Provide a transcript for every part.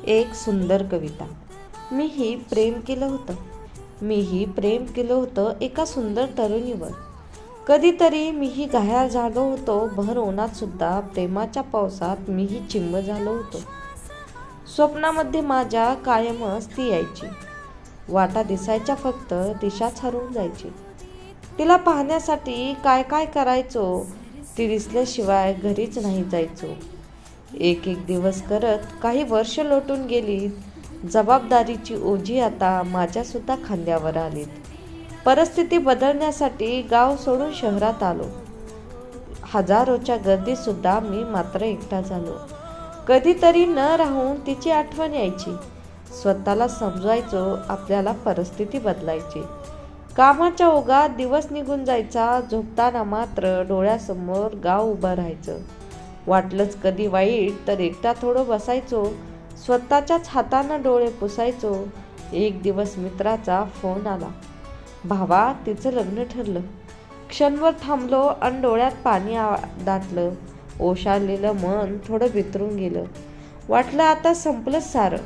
एक सुंदर कविता. मीही प्रेम केलं होतं एका सुंदर तरुणीवर. कधीतरी मीही घायाळ झालो होतो. भर उन्हात सुद्धा प्रेमाच्या पावसात मीही चिंब झालो होतो. स्वप्नामध्ये माझ्या कायमच ती यायची. वाटा दिसायच्या, फक्त दिशाच हरवून जायची. तिला पाहण्यासाठी काय काय करायचो, ती दिसल्याशिवाय घरीच नाही जायचो. एक एक दिवस करत काही वर्ष लोटून गेली. जबाबदारीची ओझी आता माझ्यासुद्धा खांद्यावर आलीत. परिस्थिती बदलण्यासाठी गाव सोडून शहरात आलो. हजारोच्या गर्दीत सुद्धा मी मात्र एकटा झालो. कधीतरी न राहून तिची आठवण यायची. स्वतःला समजायचो आपल्याला परिस्थिती बदलायची. कामाच्या ओघात दिवस निघून जायचा. झोपताना मात्र डोळ्यासमोर गाव उभं राहायचं. वाटलंच कधी वाईट तर एकटा थोडं बसायचो. स्वतःच्याच हातानं डोळे पुसायचो. एक दिवस मित्राचा फोन आला. भावा, तिचं लग्न ठरलं. क्षणभर थांबलो आणि डोळ्यात पाणी दाटलं. ओशाळलेलं मन थोडं बिथरून गेलं. वाटलं आता संपलंच सारं.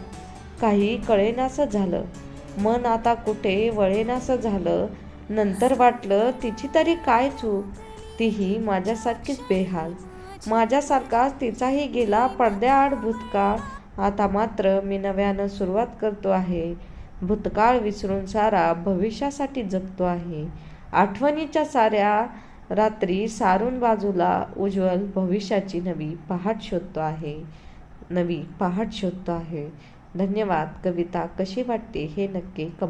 काही कळेनासं झालं. मन आता कुठे वळेनासं झालं. नंतर वाटलं तिची तरी काय चूक, तीही माझ्यासारखीच बेहाल. माझ्यासारखाच तिचाही गेला पडद्याआड भूतकाळ. आता मात्र मी नव्यानं सुरुवात करतो आहे. भूतकाळ विसरून सारा भविष्यासाठी जगतो आहे. आठवणीच्या साऱ्या रात्री सारून बाजूला उज्ज्वल भविष्याची नवी पहाट शोधतो आहे. धन्यवाद. कविता कशी वाटते हे नक्की कमेंट